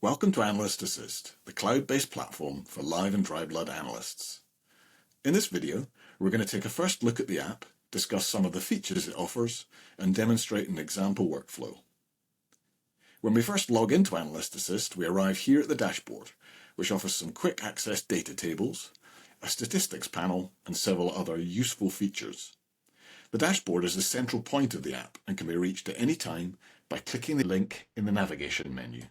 Welcome to AnalystAssist, the cloud-based platform for live and dry blood analysts. In this video, we're going to take a first look at the app, discuss some of the features it offers, and demonstrate an example workflow. When we first log into AnalystAssist, we arrive here at the dashboard, which offers some quick access data tables, a statistics panel, and several other useful features. The dashboard is the central point of the app and can be reached at any time by clicking the link in the navigation menu.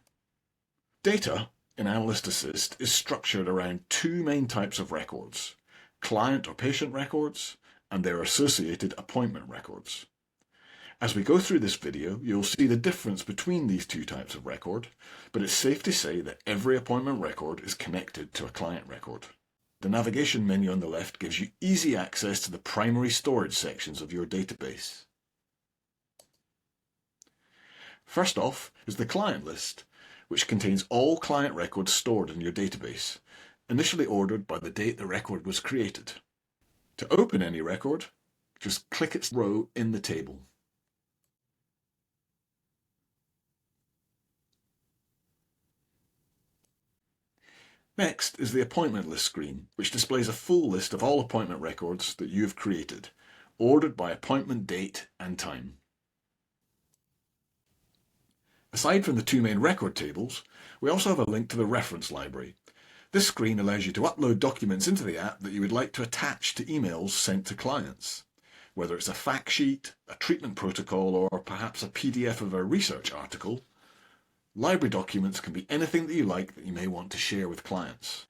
Data in AnalystAssist is structured around two main types of records, client or patient records and their associated appointment records. As we go through this video, you'll see the difference between these two types of record, but it's safe to say that every appointment record is connected to a client record. The navigation menu on the left gives you easy access to the primary storage sections of your database. First off is the client list, which contains all client records stored in your database, initially ordered by the date the record was created. To open any record, just click its row in the table. Next is the appointment list screen, which displays a full list of all appointment records that you have created, ordered by appointment date and time. Aside from the two main record tables, we also have a link to the reference library. This screen allows you to upload documents into the app that you would like to attach to emails sent to clients. Whether it's a fact sheet, a treatment protocol, or perhaps a PDF of a research article, library documents can be anything that you like that you may want to share with clients.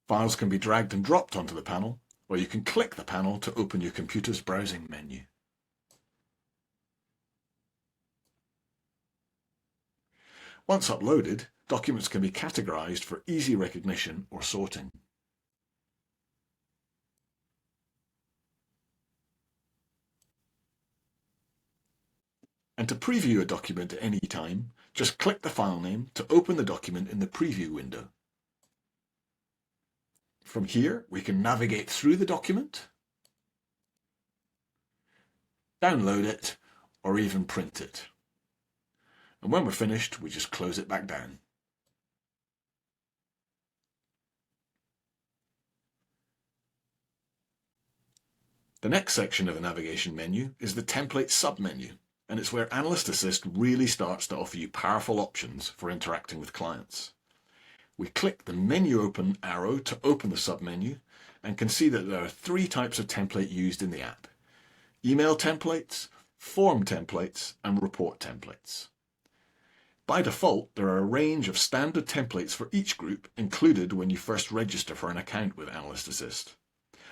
Files can be dragged and dropped onto the panel, or you can click the panel to open your computer's browsing menu. Once uploaded, documents can be categorized for easy recognition or sorting. And to preview a document at any time, just click the file name to open the document in the preview window. From here, we can navigate through the document, download it, or even print it. And when we're finished, we just close it back down. The next section of the navigation menu is the template submenu, and it's where AnalystAssist really starts to offer you powerful options for interacting with clients. We click the menu open arrow to open the submenu and can see that there are three types of template used in the app: email templates, form templates, and report templates. By default, there are a range of standard templates for each group included when you first register for an account with AnalystAssist.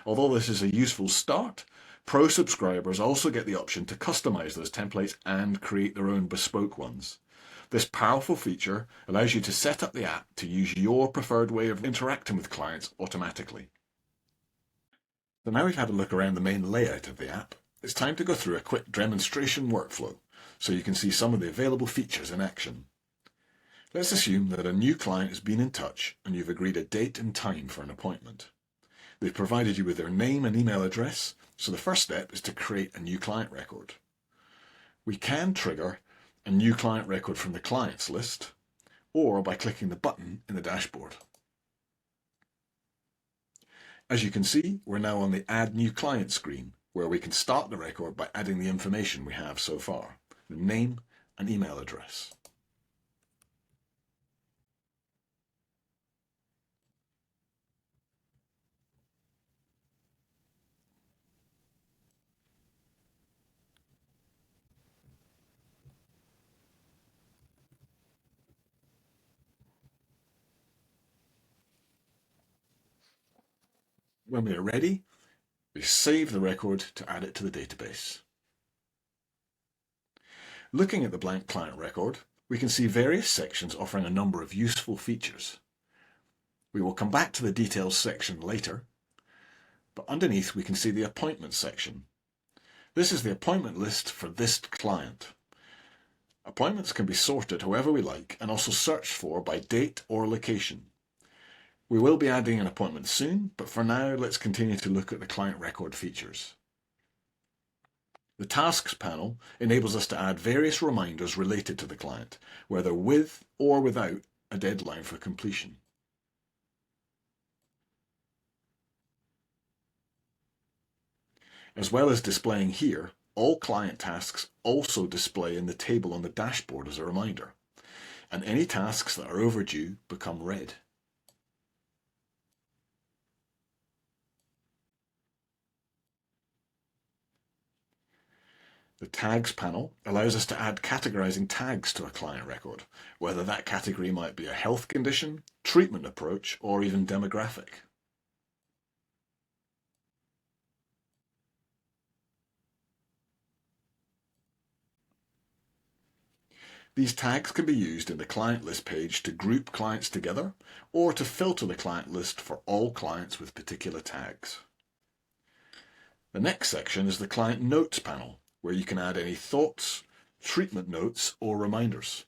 Although this is a useful start, Pro subscribers also get the option to customize those templates and create their own bespoke ones. This powerful feature allows you to set up the app to use your preferred way of interacting with clients automatically. So now we've had a look around the main layout of the app, it's time to go through a quick demonstration workflow so you can see some of the available features in action. Let's assume that a new client has been in touch and you've agreed a date and time for an appointment. They've provided you with their name and email address, so the first step is to create a new client record. We can trigger a new client record from the clients list, or by clicking the button in the dashboard. As you can see, we're now on the Add New Client screen, where we can start the record by adding the information we have so far, the name and email address. When we are ready, we save the record to add it to the database. Looking at the blank client record, we can see various sections offering a number of useful features. We will come back to the details section later, but underneath we can see the appointments section. This is the appointment list for this client. Appointments can be sorted however we like and also searched for by date or location. We will be adding an appointment soon, but for now let's continue to look at the client record features. The Tasks panel enables us to add various reminders related to the client, whether with or without a deadline for completion. As well as displaying here, all client tasks also display in the table on the dashboard as a reminder, and any tasks that are overdue become red. The Tags panel allows us to add categorizing tags to a client record, whether that category might be a health condition, treatment approach, or even demographic. These tags can be used in the client list page to group clients together or to filter the client list for all clients with particular tags. The next section is the Client Notes panel, where you can add any thoughts, treatment notes, or reminders.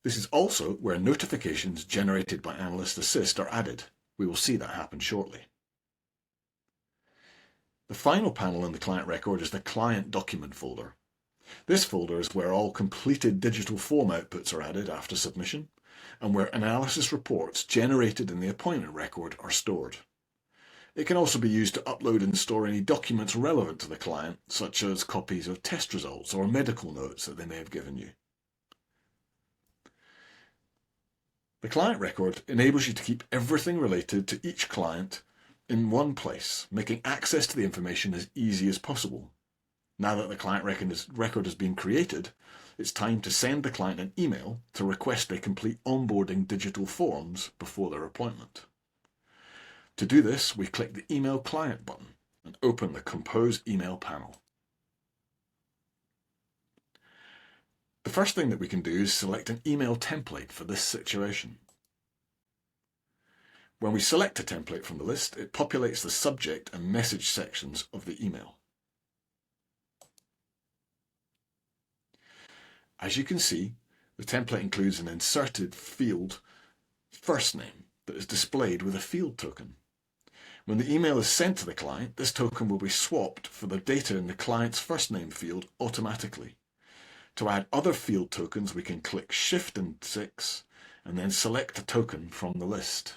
This is also where notifications generated by AnalystAssist are added. We will see that happen shortly. The final panel in the client record is the Client Document folder. This folder is where all completed digital form outputs are added after submission, and where analysis reports generated in the appointment record are stored. It can also be used to upload and store any documents relevant to the client, such as copies of test results or medical notes that they may have given you. The client record enables you to keep everything related to each client in one place, making access to the information as easy as possible. Now that the client record has been created, it's time to send the client an email to request they complete onboarding digital forms before their appointment. To do this, we click the Email Client button and open the Compose Email panel. The first thing that we can do is select an email template for this situation. When we select a template from the list, it populates the subject and message sections of the email. As you can see, the template includes an inserted field first name that is displayed with a field token. When the email is sent to the client, this token will be swapped for the data in the client's first name field automatically. To add other field tokens, we can click Shift and 6 and then select a token from the list.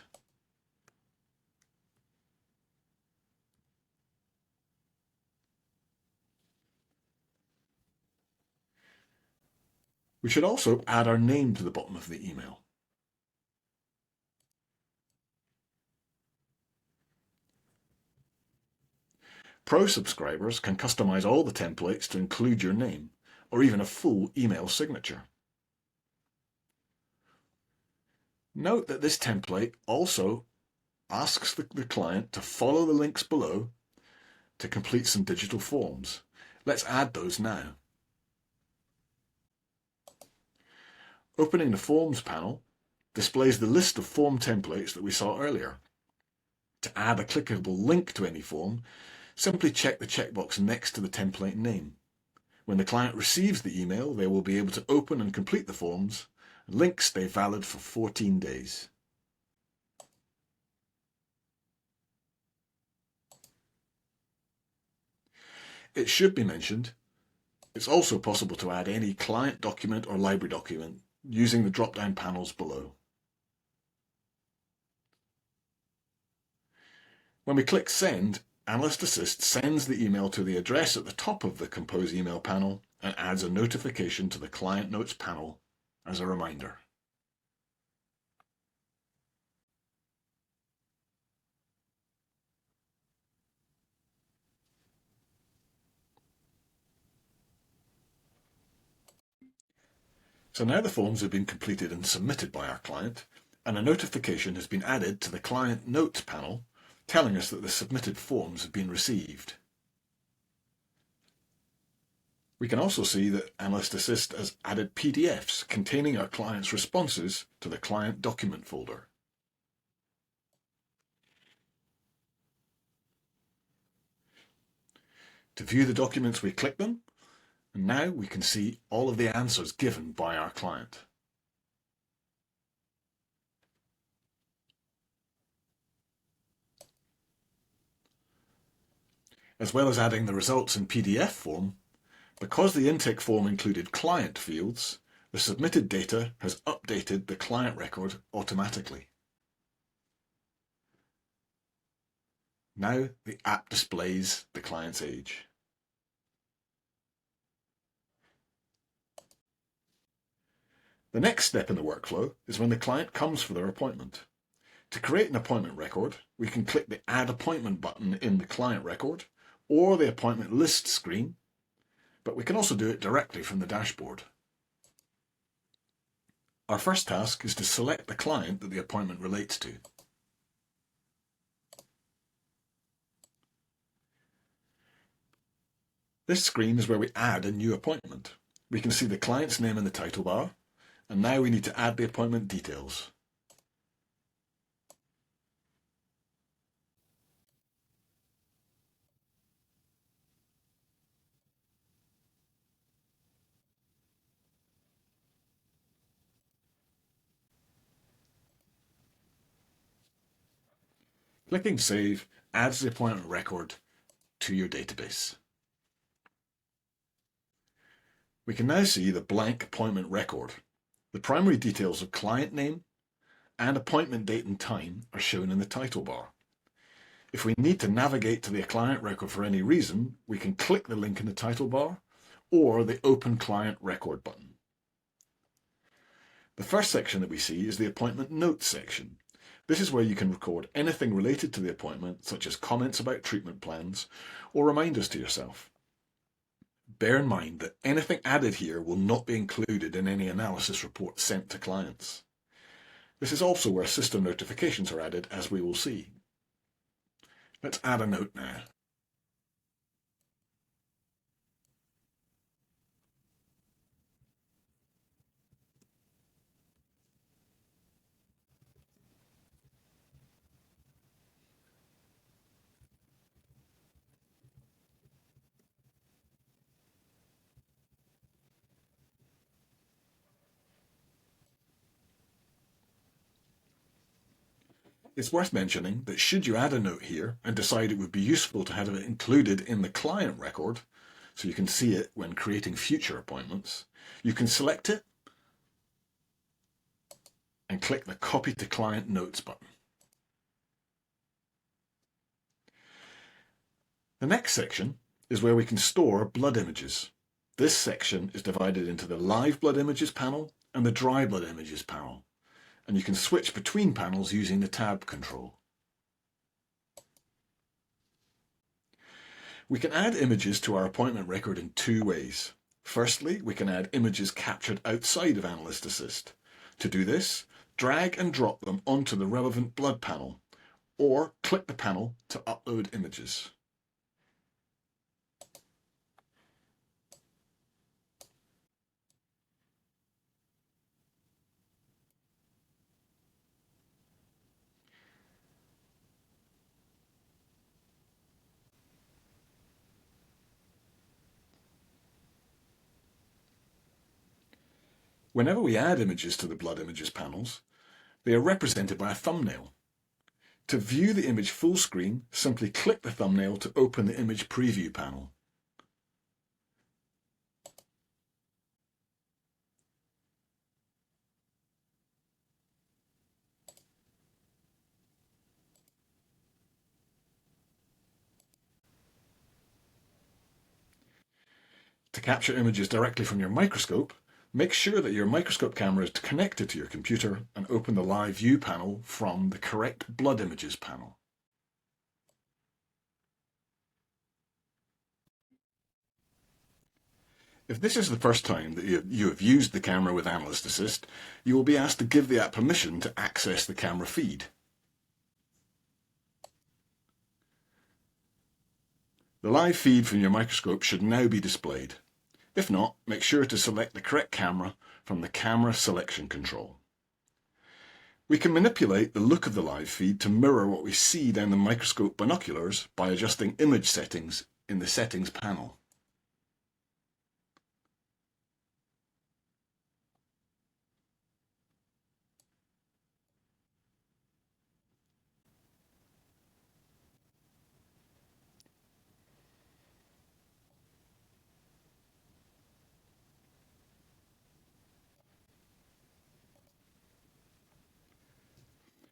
We should also add our name to the bottom of the email. Pro subscribers can customize all the templates to include your name, or even a full email signature. Note that this template also asks the client to follow the links below to complete some digital forms. Let's add those now. Opening the Forms panel displays the list of form templates that we saw earlier. To add a clickable link to any form, simply check the checkbox next to the template name. When the client receives the email, they will be able to open and complete the forms. Links stay valid for 14 days. It should be mentioned, it's also possible to add any client document or library document using the drop-down panels below. When we click Send, AnalystAssist sends the email to the address at the top of the Compose email panel and adds a notification to the Client Notes panel as a reminder. So now the forms have been completed and submitted by our client, and a notification has been added to the Client Notes panel telling us that the submitted forms have been received. We can also see that AnalystAssist has added PDFs containing our client's responses to the client document folder. To view the documents, we click them, and now we can see all of the answers given by our client. As well as adding the results in PDF form, because the intake form included client fields, the submitted data has updated the client record automatically. Now the app displays the client's age. The next step in the workflow is when the client comes for their appointment. To create an appointment record, we can click the Add Appointment button in the client record or the appointment list screen, but we can also do it directly from the dashboard. Our first task is to select the client that the appointment relates to. This screen is where we add a new appointment. We can see the client's name in the title bar, and now we need to add the appointment details. Clicking Save adds the appointment record to your database. We can now see the blank appointment record. The primary details of client name and appointment date and time are shown in the title bar. If we need to navigate to the client record for any reason, we can click the link in the title bar or the Open Client Record button. The first section that we see is the Appointment Notes section. This is where you can record anything related to the appointment, such as comments about treatment plans or reminders to yourself. Bear in mind that anything added here will not be included in any analysis report sent to clients. This is also where system notifications are added, as we will see. Let's add a note now. It's worth mentioning that should you add a note here and decide it would be useful to have it included in the client record, so you can see it when creating future appointments, you can select it and click the Copy to Client Notes button. The next section is where we can store blood images. This section is divided into the Live Blood Images panel and the Dry Blood Images panel, and you can switch between panels using the tab control. We can add images to our appointment record in two ways. Firstly, we can add images captured outside of AnalystAssist. To do this, drag and drop them onto the relevant blood panel, or click the panel to upload images. Whenever we add images to the blood images panels, they are represented by a thumbnail. To view the image full screen, simply click the thumbnail to open the image preview panel. To capture images directly from your microscope, make sure that your microscope camera is connected to your computer and open the Live View panel from the Correct Blood Images panel. If this is the first time that you have used the camera with AnalystAssist, you will be asked to give the app permission to access the camera feed. The live feed from your microscope should now be displayed. If not, make sure to select the correct camera from the camera selection control. We can manipulate the look of the live feed to mirror what we see down the microscope binoculars by adjusting image settings in the Settings panel.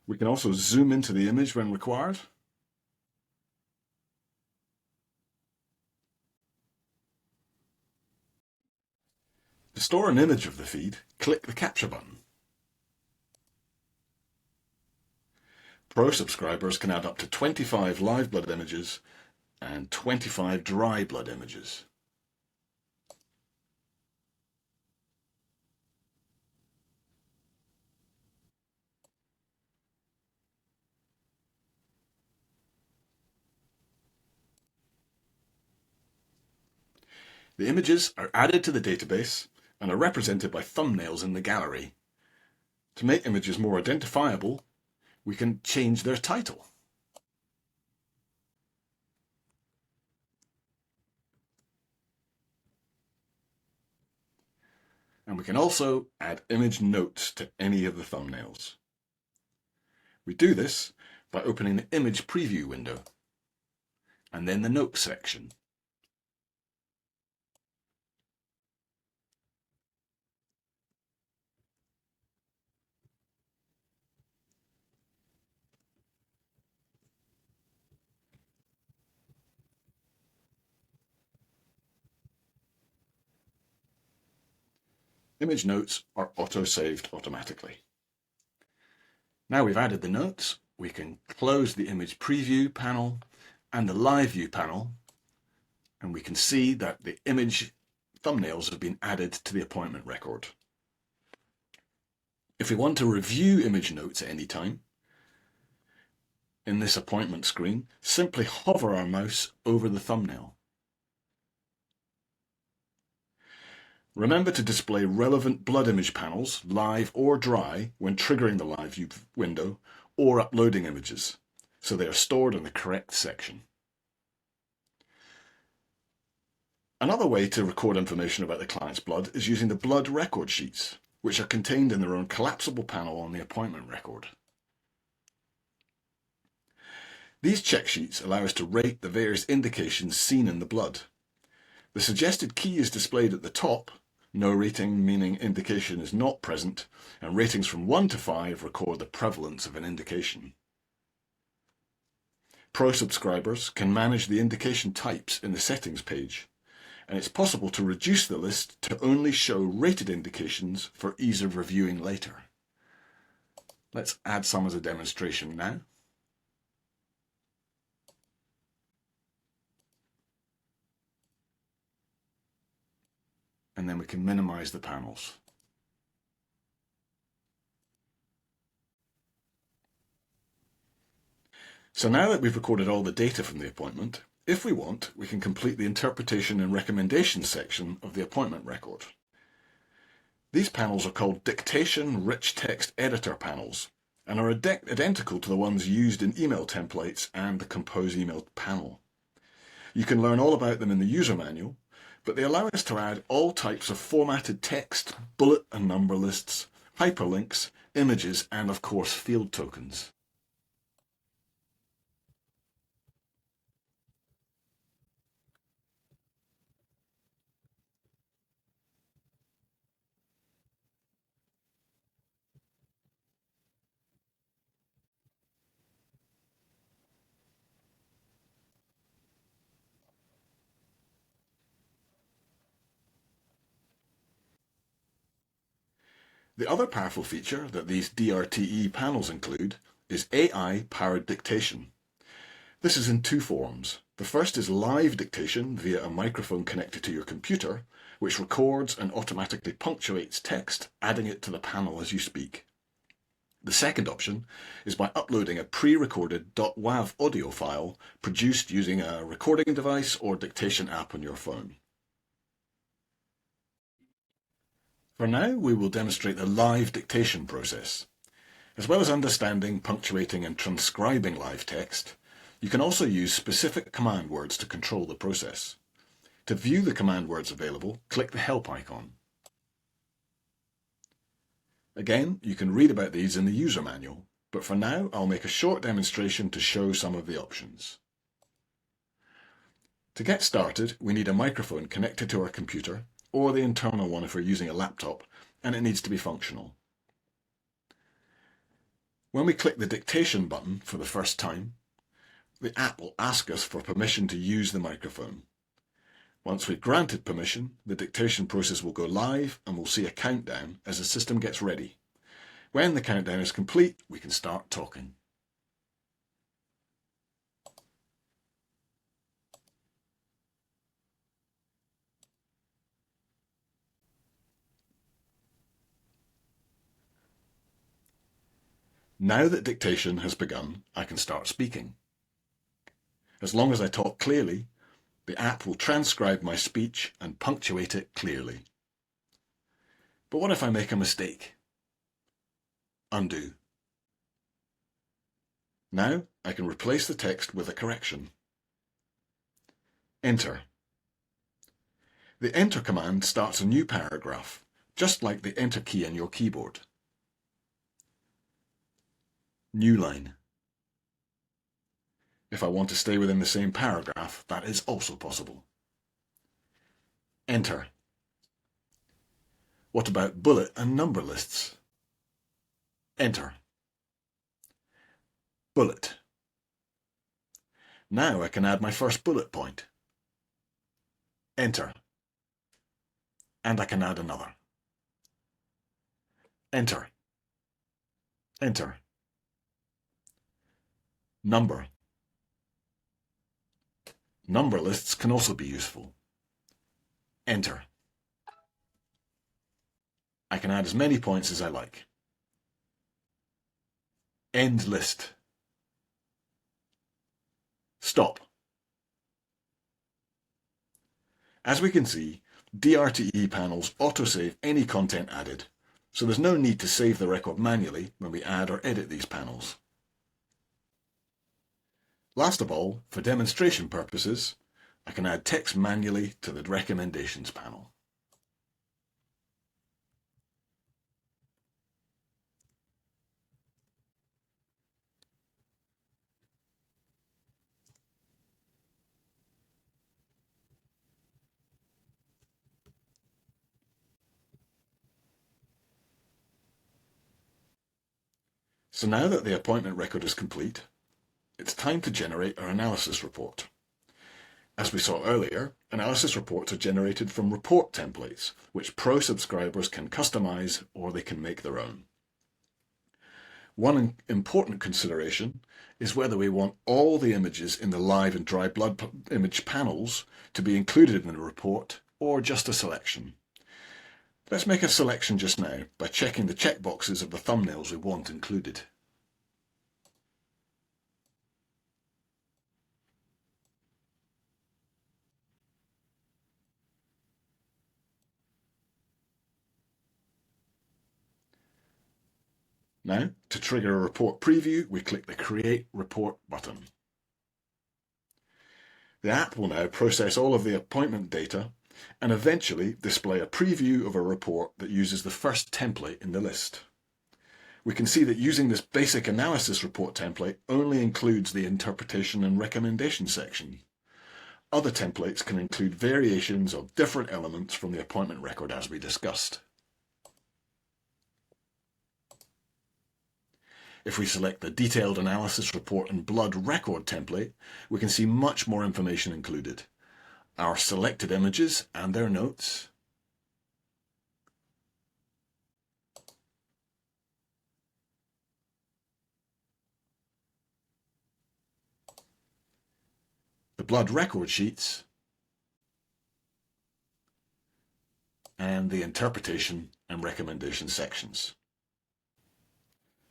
We can also zoom into the image when required. To store an image of the feed, click the Capture button. Pro subscribers can add up to 25 live blood images and 25 dry blood images. The images are added to the database and are represented by thumbnails in the gallery. To make images more identifiable, we can change their title. And we can also add image notes to any of the thumbnails. We do this by opening the image preview window and then the notes section. Image notes are auto-saved automatically. Now we've added the notes, we can close the image preview panel and the live view panel, and we can see that the image thumbnails have been added to the appointment record. If we want to review image notes at any time, in this appointment screen, simply hover our mouse over the thumbnail. Remember to display relevant blood image panels, live or dry, when triggering the live view window or uploading images, so they are stored in the correct section. Another way to record information about the client's blood is using the blood record sheets, which are contained in their own collapsible panel on the appointment record. These check sheets allow us to rate the various indications seen in the blood. The suggested key is displayed at the top, no rating meaning indication is not present, and ratings from 1 to 5 record the prevalence of an indication. Pro subscribers can manage the indication types in the settings page, and it's possible to reduce the list to only show rated indications for ease of reviewing later. Let's add some as a demonstration now. And then we can minimize the panels. So now that we've recorded all the data from the appointment, if we want, we can complete the interpretation and recommendations section of the appointment record. These panels are called Dictation Rich Text Editor panels and are identical to the ones used in email templates and the Compose Email panel. You can learn all about them in the user manual, but they allow us to add all types of formatted text, bullet and number lists, hyperlinks, images, and of course field tokens. The other powerful feature that these DRTE panels include is AI-powered dictation. This is in two forms. The first is live dictation via a microphone connected to your computer, which records and automatically punctuates text, adding it to the panel as you speak. The second option is by uploading a pre-recorded .wav audio file produced using a recording device or dictation app on your phone. For now, we will demonstrate the live dictation process. As well as understanding, punctuating and transcribing live text, you can also use specific command words to control the process. To view the command words available, click the help icon. Again, you can read about these in the user manual, but for now I'll make a short demonstration to show some of the options. To get started, we need a microphone connected to our computer, or the internal one if we're using a laptop, and it needs to be functional. When we click the dictation button for the first time, the app will ask us for permission to use the microphone. Once we've granted permission, the dictation process will go live and we'll see a countdown as the system gets ready. When the countdown is complete, we can start talking. Now that dictation has begun, I can start speaking. As long as I talk clearly, the app will transcribe my speech and punctuate it clearly. But what if I make a mistake? Undo. Now I can replace the text with a correction. Enter. The Enter command starts a new paragraph, just like the Enter key on your keyboard. New line. If I want to stay within the same paragraph, that is also possible. Enter. What about bullet and number lists? Enter. Bullet. Now I can add my first bullet point. Enter. And I can add another. Enter. Enter. Number. Number lists can also be useful. Enter. I can add as many points as I like. End list. Stop. As we can see, DRTE panels autosave any content added, so there's no need to save the record manually when we add or edit these panels. Last of all, for demonstration purposes, I can add text manually to the recommendations panel. So now that the appointment record is complete, it's time to generate our analysis report. As we saw earlier, analysis reports are generated from report templates, which Pro subscribers can customize or they can make their own. One important consideration is whether we want all the images in the live and dry blood image panels to be included in the report or just a selection. Let's make a selection just now by checking the checkboxes of the thumbnails we want included. Now, to trigger a report preview, we click the Create Report button. The app will now process all of the appointment data and eventually display a preview of a report that uses the first template in the list. We can see that using this basic analysis report template only includes the interpretation and recommendation section. Other templates can include variations of different elements from the appointment record as we discussed. If we select the Detailed Analysis Report and Blood Record template, we can see much more information included. Our selected images and their notes, the blood record sheets, and the interpretation and recommendation sections.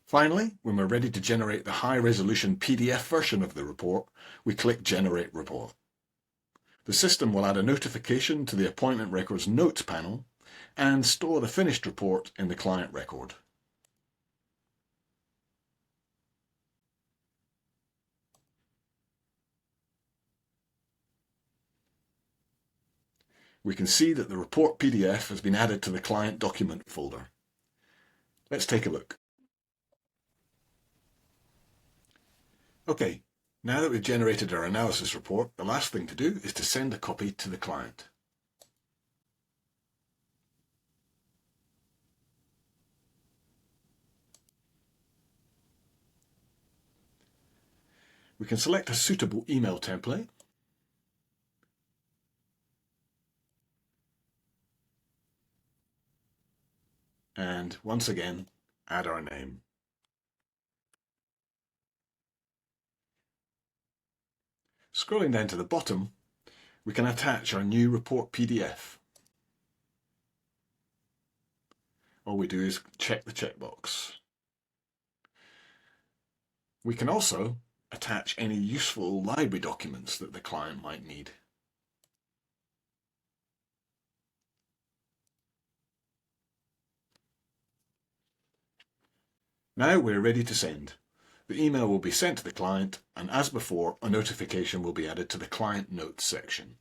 Finally, when we're ready to generate the high-resolution PDF version of the report, we click Generate Report. The system will add a notification to the Appointment Records Notes panel, and store the finished report in the client record. We can see that the report PDF has been added to the client document folder. Let's take a look. Okay, now that we've generated our analysis report, the last thing to do is to send a copy to the client. We can select a suitable email template. And once again, add our name. Scrolling down to the bottom, we can attach our new report PDF. All we do is check the checkbox. We can also attach any useful library documents that the client might need. Now we're ready to send. The email will be sent to the client, and as before, a notification will be added to the client notes section.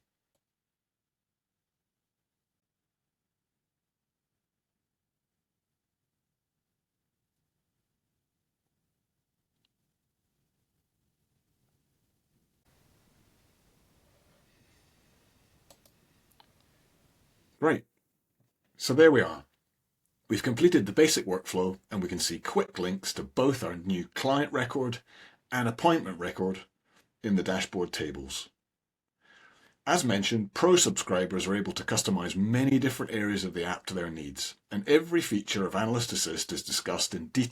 Right, so there we are. We've completed the basic workflow, and we can see quick links to both our new client record and appointment record in the dashboard tables. As mentioned, Pro subscribers are able to customize many different areas of the app to their needs, and every feature of AnalystAssist is discussed in detail